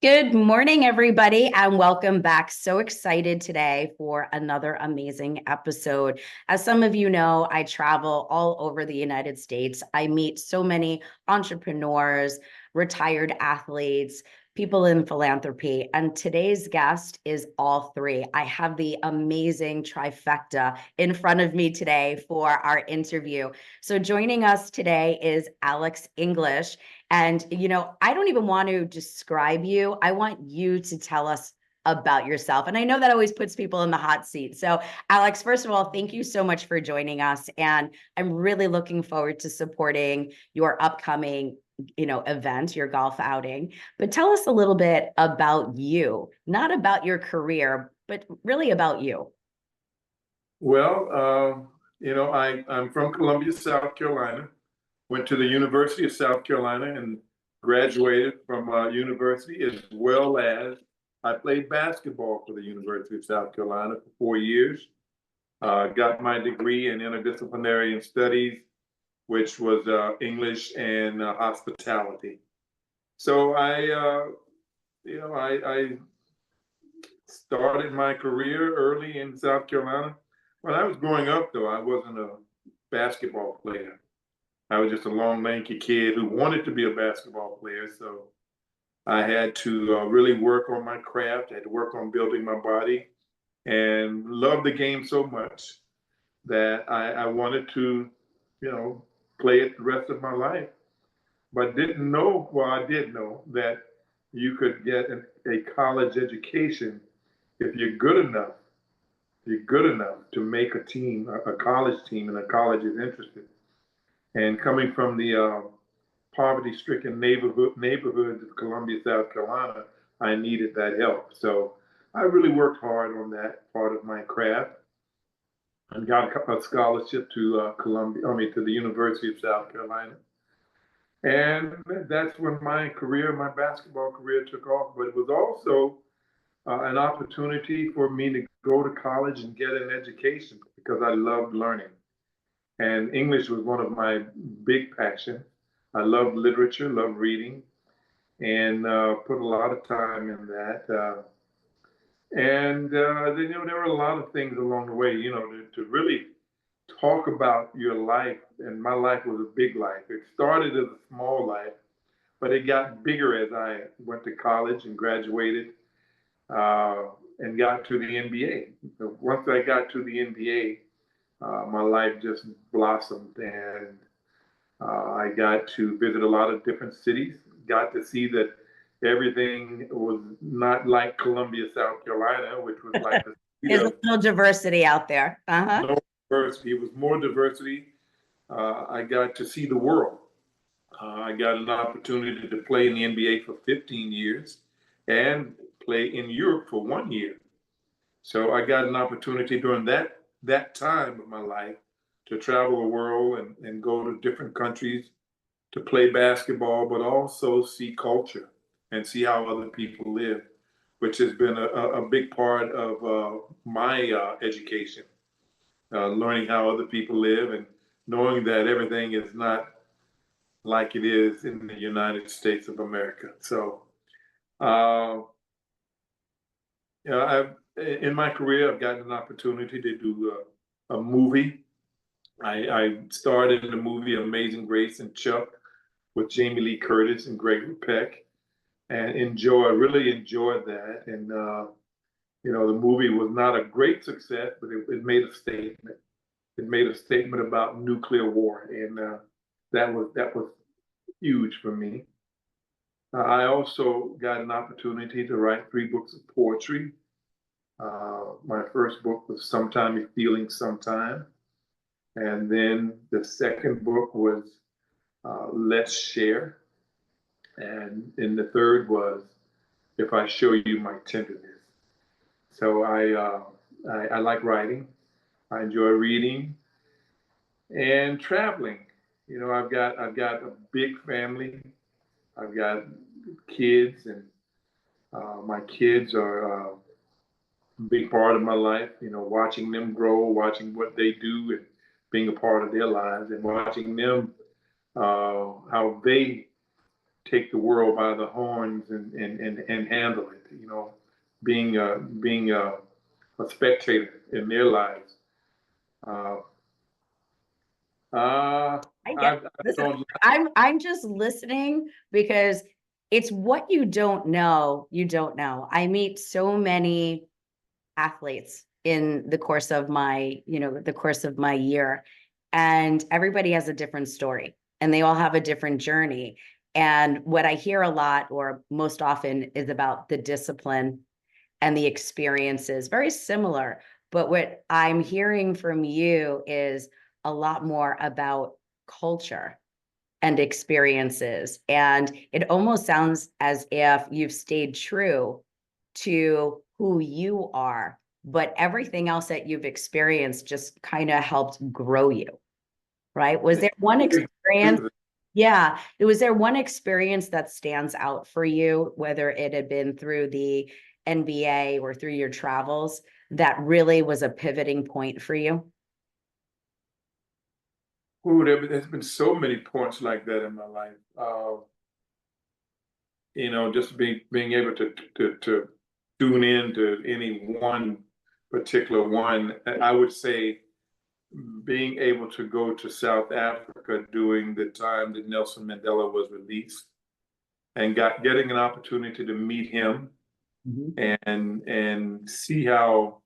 Good morning, everybody, and welcome back. So excited today for another amazing episode. As some of you know, I travel all over the United States. I meet so many entrepreneurs, retired athletes, people in philanthropy, and today's guest is all three. I have the amazing trifecta in front of me today for our interview. So joining us today is Alex English. And, I don't even want to describe you. I want you to tell us about yourself. And I know that always puts people in the hot seat. So, Alex, first of all, thank you so much for joining us. And I'm really looking forward to supporting your upcoming, event, your golf outing. But tell us a little bit about you, not about your career, but really about you. Well, I'm from Columbia, South Carolina. Went to the University of South Carolina and graduated from university, as well as I played basketball for the University of South Carolina for 4 years. Got my degree in interdisciplinary studies, which was English and hospitality. So I started my career early in South Carolina. When I was growing up, though, I wasn't a basketball player. I was just a long, lanky kid who wanted to be a basketball player. So I had to really work on my craft. I had to work on building my body and love the game so much that I wanted to, you know, play it the rest of my life. But didn't know, well, I did know that you could get a college education if you're good enough to make a team, a college team, and a college is interested. And coming from the poverty-stricken neighborhoods of Columbia, South Carolina, I needed that help. So I really worked hard on that part of my craft and got a scholarship to to the University of South Carolina. And that's when my basketball career took off. But it was also an opportunity for me to go to college and get an education because I loved learning. And English was one of my big passions. I loved literature, loved reading, and put a lot of time in that. And then, there were a lot of things along the way, to really talk about your life. And my life was a big life. It started as a small life, but it got bigger as I went to college and graduated uh, and got to the NBA. So once I got to the NBA, my life just blossomed, and I got to visit a lot of different cities. Got to see that everything was not like Columbia, South Carolina, which was like the There's a little diversity out there. Uh-huh. no diversity. It was more diversity. I got to see the world. I got an opportunity to play in the NBA for 15 years and play in Europe for 1 year. So I got an opportunity during that time of my life to travel the world and go to different countries to play basketball, but also see culture and see how other people live, which has been a big part of my education, learning how other people live and knowing that everything is not like it is in the United States of America. So, uh, in my career, I've gotten an opportunity to do a movie. I starred in the movie Amazing Grace and Chuck with Jamie Lee Curtis and Gregory Peck, and really enjoyed that. And the movie was not a great success, but it made a statement. It made a statement about nuclear war, and that was huge for me. I also got an opportunity to write 3 books of poetry. My first book was Sometime You're Feeling Sometime. And then the second book was Let's Share. And then the third was If I Show You My Tenderness. So I like writing. I enjoy reading and traveling. I've got a big family. I've got kids, and my kids are a big part of my life. Watching them grow, watching what they do, and being a part of their lives, and watching them how they take the world by the horns and handle it, you know, being a spectator in their lives. Uh, I get I this. don't, I'm just listening because it's what you don't know, you don't know. I meet so many athletes in the course of my, the course of my year, and everybody has a different story and they all have a different journey. And what I hear a lot or most often is about the discipline and the experiences, very similar. But what I'm hearing from you is a lot more about culture and experiences. And it almost sounds as if you've stayed true to who you are, but everything else that you've experienced just kind of helped grow you, right? Was there one experience? Yeah. Was there one experience that stands out for you, whether it had been through the NBA or through your travels, that really was a pivoting point for you? ooh, there's been so many points like that in my life. You know, just being able to tune in to any one particular one. I would say being able to go to South Africa during the time that Nelson Mandela was released and getting an opportunity to meet him Mhm. and see how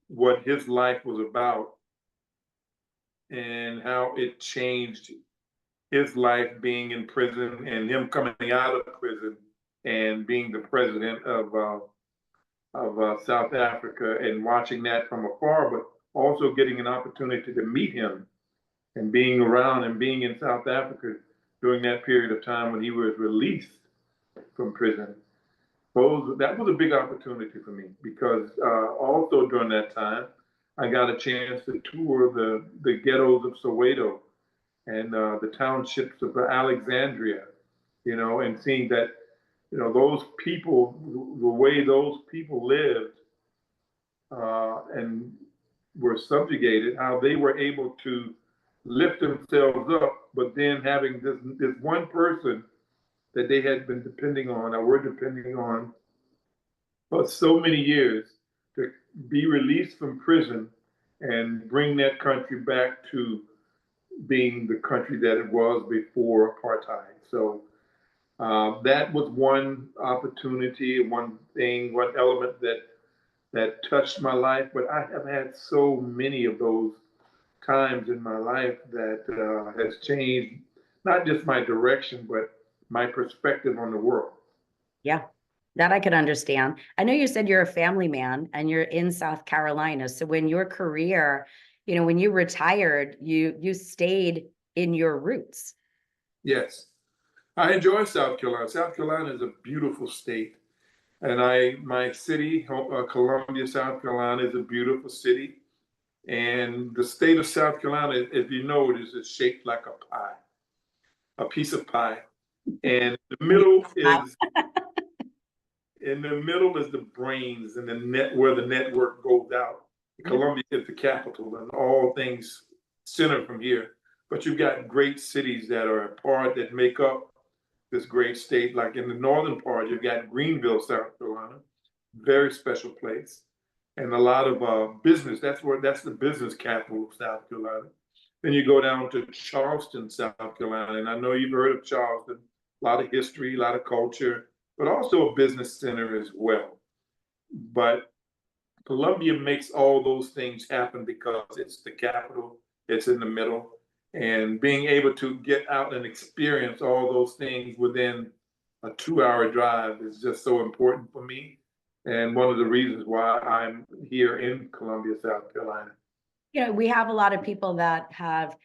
what his life was about and how it changed his life being in prison and him coming out of prison and being the president of South Africa and watching that from afar, but also getting an opportunity to meet him and being around and being in South Africa during that period of time when he was released from prison. That was a big opportunity for me because also during that time, I got a chance to tour the ghettos of Soweto and the townships of Alexandria, you know, and seeing that, you know, those people, the way those people lived and were subjugated, how they were able to lift themselves up, but then having this one person that they had been depending on, or were depending on for so many years to be released from prison and bring that country back to being the country that it was before apartheid. So that was one opportunity, one thing, one element that touched my life. But I have had so many of those times in my life that has changed not just my direction, but my perspective on the world. Yeah, that I could understand. I know you said you're a family man and you're in South Carolina. So when your career, when you retired, you stayed in your roots. Yes, I enjoy South Carolina. South Carolina is a beautiful state, and my city, Columbia, South Carolina, is a beautiful city. And the state of South Carolina, if you know it, is shaped like a pie, a piece of pie, and in the middle is the brains and the net where the network goes out. Yeah. Columbia is the capital, and all things center from here. But you've got great cities that are a part that make up this great state. Like in the northern part, you've got Greenville, South Carolina, very special place, and a lot of business. That's the business capital of South Carolina. Then you go down to Charleston, South Carolina, and I know you've heard of Charleston. A lot of history, a lot of culture, but also a business center as well. But Columbia makes all those things happen because it's the capital, it's in the middle, and being able to get out and experience all those things within a 2 hour drive is just so important for me. And one of the reasons why I'm here in Columbia, South Carolina. We have a lot of people that have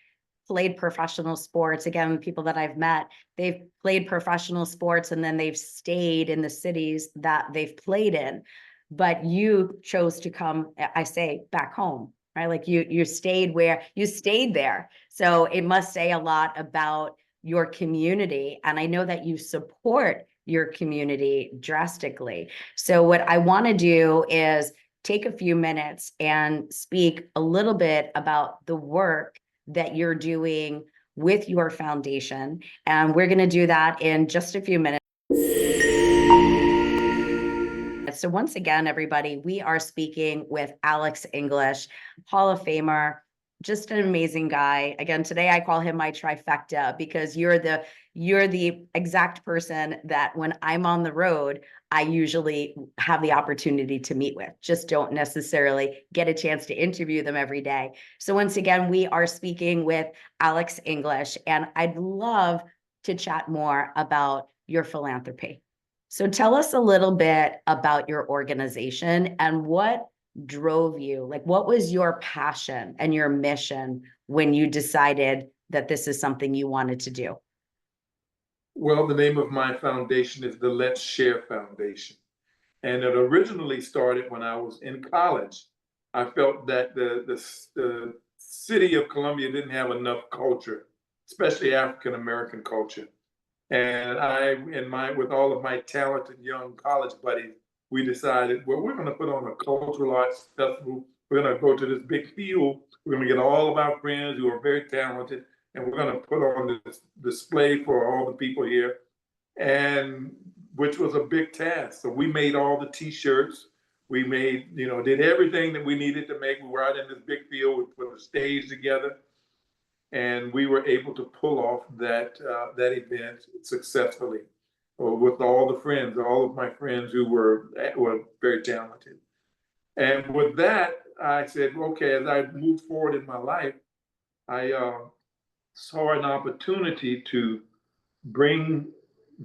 played professional sports. Again, people that I've met, they've played professional sports and then they've stayed in the cities that they've played in. But you chose to come, I say, back home, right? Like you stayed where you stayed there. So it must say a lot about your community. And I know that you support your community drastically. So what I want to do is take a few minutes and speak a little bit about the work that you're doing with your foundation. And we're going to do that in just a few minutes. So once again, everybody, we are speaking with Alex English, Hall of Famer, just an amazing guy. Again, today I call him my trifecta because you're the exact person that when I'm on the road, I usually have the opportunity to meet with, just don't necessarily get a chance to interview them every day. So once again, we are speaking with Alex English, and I'd love to chat more about your philanthropy. So tell us a little bit about your organization and what drove you, like what was your passion and your mission when you decided that this is something you wanted to do? Well, the name of my foundation is the Let's Share Foundation. And it originally started when I was in college. I felt that the city of Columbia didn't have enough culture, especially African American culture. And with all of my talented young college buddies, we decided, well, we're going to put on a cultural arts festival. We're going to go to this big field. We're going to get all of our friends who are very talented, and we're going to put on this display for all the people here, and which was a big task. So we made all the T-shirts. We made, did everything that we needed to make. We were out in this big field. We put a stage together, and we were able to pull off that event successfully with all the friends, all of my friends who were very talented. And with that, I said, okay, as I moved forward in my life, I saw an opportunity to bring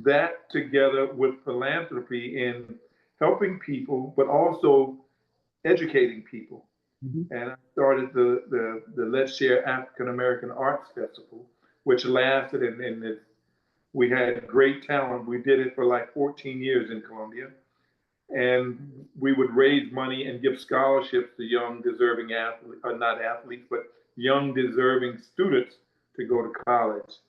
that together with philanthropy in helping people, but also educating people. And I started the Let's Share African American Arts Festival, which lasted, and we had great talent. We did it for like 14 years in Columbia. And we would raise money and give scholarships to young deserving athletes, not athletes, but young deserving students to go to college.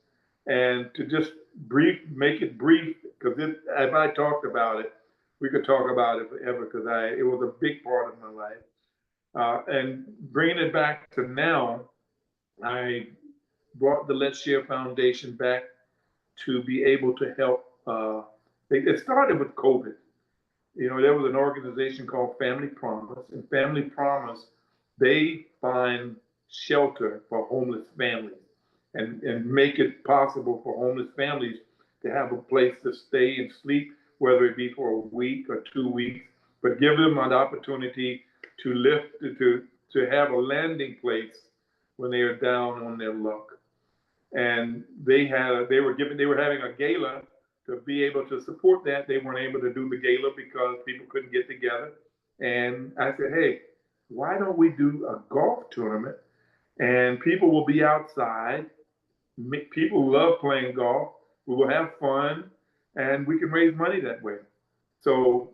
And to just make it brief, because if I talked about it, we could talk about it forever, because it was a big part of my life. And bringing it back to now, I brought the Let's Share Foundation back to be able to help. It started with COVID. There was an organization called Family Promise, and Family Promise, they find shelter for homeless families and make it possible for homeless families to have a place to stay and sleep, whether it be for a week or 2 weeks, but give them an opportunity to have a landing place when they are down on their luck. And they were having a gala to be able to support that. They weren't able to do the gala because people couldn't get together. And I said, hey, why don't we do a golf tournament? And people will be outside. People love playing golf. We will have fun, and we can raise money that way. So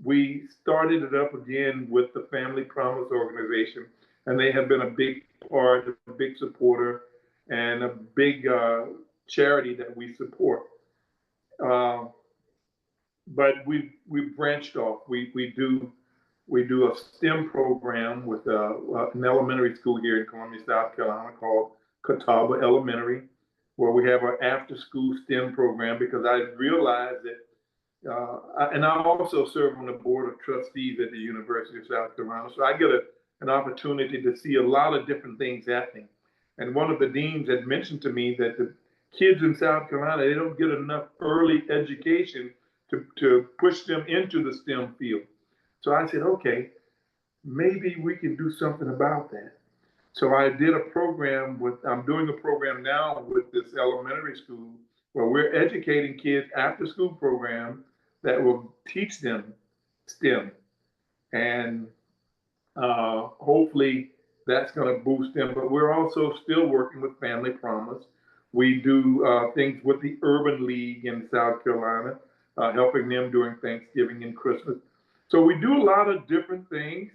we started it up again with the Family Promise organization, and they have been a big part, a big supporter, and a big charity that we support. But we've branched off. We do a STEM program with an elementary school here in Columbia, South Carolina called Catawba Elementary, where we have our after-school STEM program, because I realized that, and I also serve on the board of trustees at the University of South Carolina, so I get an opportunity to see a lot of different things happening. And one of the deans had mentioned to me that the kids in South Carolina, they don't get enough early education to push them into the STEM field. So I said, okay, maybe we can do something about that. So I did I'm doing a program now with this elementary school where we're educating kids after school program that will teach them STEM. And hopefully that's going to boost them. But we're also still working with Family Promise. We do things with the Urban League in South Carolina, helping them during Thanksgiving and Christmas. So we do a lot of different things.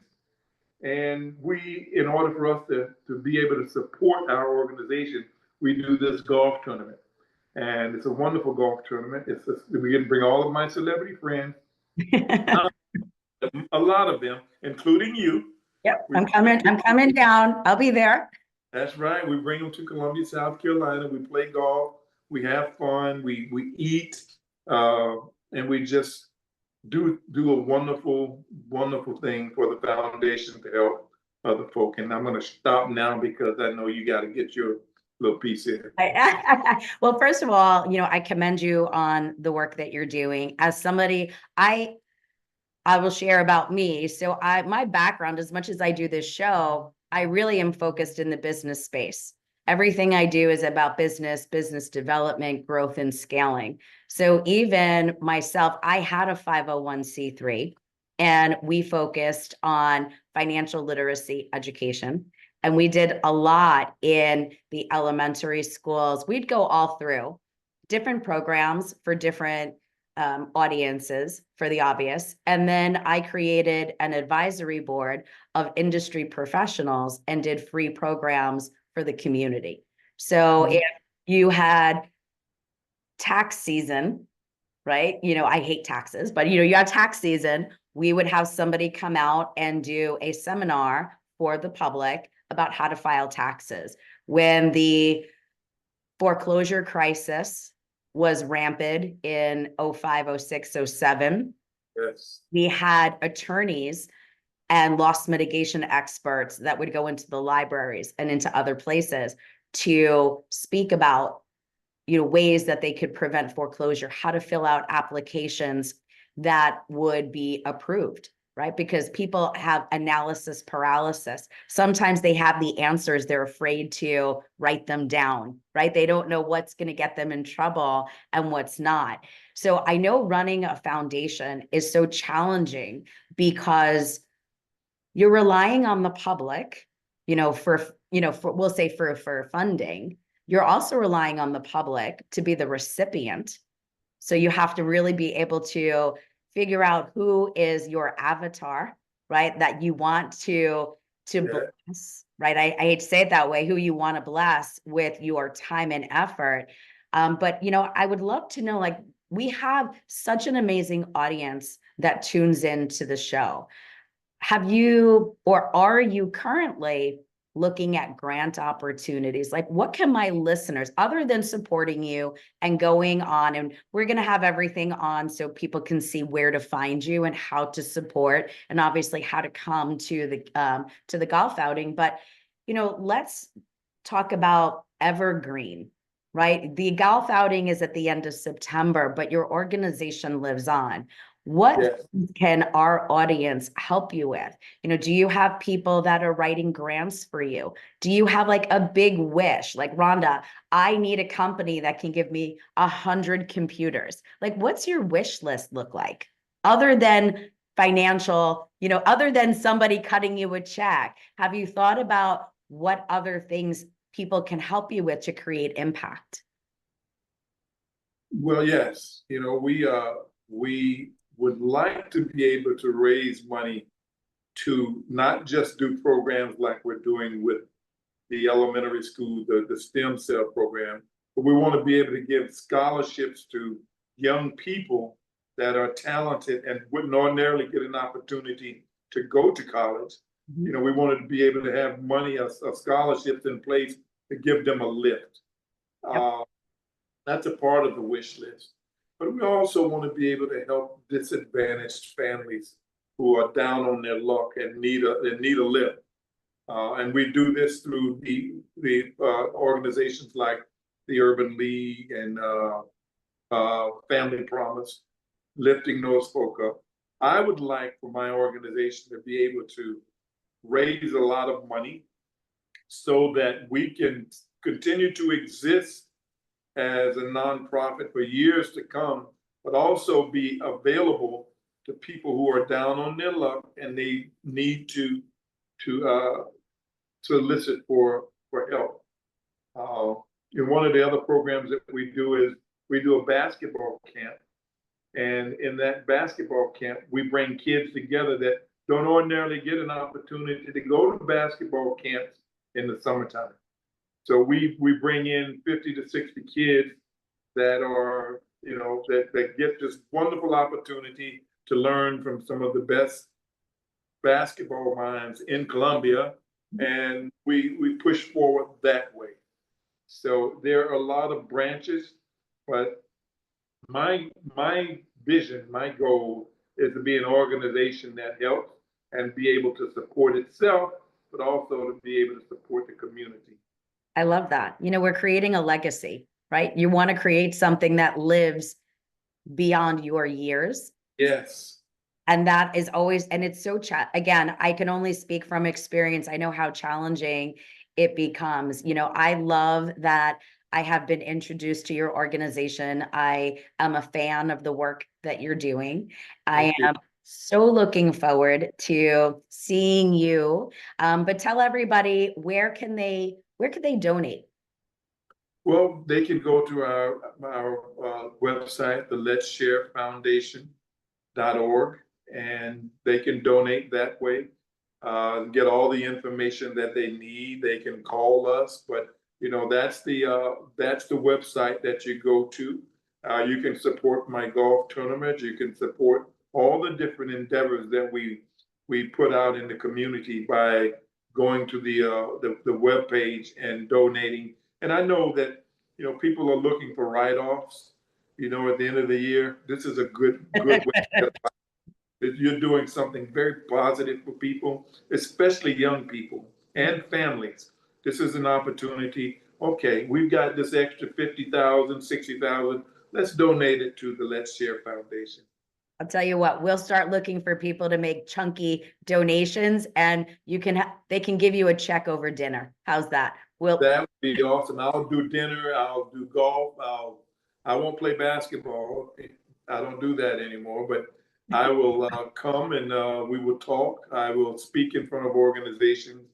And in order for us to be able to support our organization, we do this golf tournament. And it's a wonderful golf tournament. We get to bring all of my celebrity friends, a lot of them, including you. Yep, I'm coming down. I'll be there. That's right. We bring them to Columbia, South Carolina. We play golf. We have fun. We eat, and we just do a wonderful thing for the foundation to help other folk. And I'm going to stop now because I know you got to get your little piece in. Well, first of all, I commend you on the work that you're doing. As somebody, I will share about me. So my background, as much as I do this show, I really am focused in the business space. Everything I do is about business development, growth, and scaling. So even myself, I had a 501c3, and we focused on financial literacy education. And we did a lot in the elementary schools. We'd go all through different programs for different audiences, for the obvious. And then I created an advisory board of industry professionals and did free programs for the community. So if you had tax season, right? I hate taxes, but you had tax season, we would have somebody come out and do a seminar for the public about how to file taxes. When the foreclosure crisis was rampant in 05, 06, 07, Yes. we had attorneys and loss mitigation experts that would go into the libraries and into other places to speak about ways that they could prevent foreclosure, how to fill out applications that would be approved, right? Because people have analysis paralysis. Sometimes they have the answers, they're afraid to write them down, right? They don't know what's going to get them in trouble and what's not. So I know running a foundation is so challenging because you're relying on the public, for we'll say for funding. You're also relying on the public to be the recipient. So you have to really be able to figure out who is your avatar, right? That you want to bless, right? I hate to say it that way, who you want to bless with your time and effort. But I would love to know, like, we have such an amazing audience that tunes into the show. Have you, or are you currently looking at grant opportunities? Like, what can my listeners, other than supporting you and going on, and we're going to have everything on so people can see where to find you and how to support, and obviously how to come to the golf outing. But, let's talk about Evergreen, right? The golf outing is at the end of September, but your organization lives on. What can our audience help you with? Do you have people that are writing grants for you? Do you have like a big wish? Like, Rhonda, I need a company that can give me 100 computers. Like, what's your wish list look like? Other than financial, other than somebody cutting you a check, have you thought about what other things people can help you with to create impact? Well, yes, we would like to be able to raise money to not just do programs like we're doing with the elementary school, the STEM cell program, but we want to be able to give scholarships to young people that are talented and wouldn't ordinarily get an opportunity to go to college. We wanted to be able to have money of scholarships in place to give them a lift. That's a part of the wish list. But we also want to be able to help disadvantaged families who are down on their luck and need a lift. And we do this through the organizations like the Urban League and Family Promise, lifting those folk up. I would like for my organization to be able to raise a lot of money so that we can continue to exist as a nonprofit for years to come, but also be available to people who are down on their luck and they need to solicit for help. One of the other programs that we do is we do a basketball camp, and in that basketball camp, we bring kids together that don't ordinarily get an opportunity to go to basketball camps in the summertime. So we bring in 50 to 60 kids that are, that get this wonderful opportunity to learn from some of the best basketball minds in Columbia and we push forward that way. So there are a lot of branches, but my vision, my goal is to be an organization that helps and be able to support itself, but also to be able to support the community. I love that. You know, we're creating a legacy, right? You want to create something that lives beyond your years. Yes. And that is always, and it's so again, I can only speak from experience. I know how challenging it becomes. You know, I love that I have been introduced to your organization. I am a fan of the work that you're doing. I am so looking forward to seeing you. But tell everybody, where can they donate? Well, they can go to our website, the Let's Share Foundation.org, and they can donate that way. Get all the information that they need. They can call us, but you know that's the website that you go to. You can support my golf tournament. You can support all the different endeavors that we put out in the community by going to the web page and donating. And I know that you know people are looking for write-offs. You know, at the end of the year, this is a good way to you're doing something very positive for people, especially young people and families. This is an opportunity. Okay, we've got this extra 50,000, 60,000. Let's donate it to the Let's Share Foundation. I'll tell you what, we'll start looking for people to make chunky donations, and you can they can give you a check over dinner. How's that? That would be awesome. I'll do dinner. I'll do golf. I won't play basketball. I don't do that anymore, but I will come and we will talk. I will speak in front of organizations.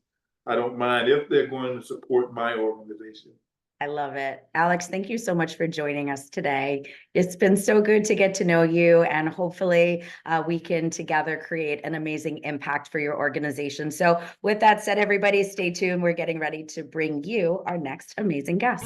I don't mind if they're going to support my organization. I love it. Alex, thank you so much for joining us today. It's been so good to get to know you, and hopefully we can together create an amazing impact for your organization. So with that said, everybody stay tuned. We're getting ready to bring you our next amazing guest.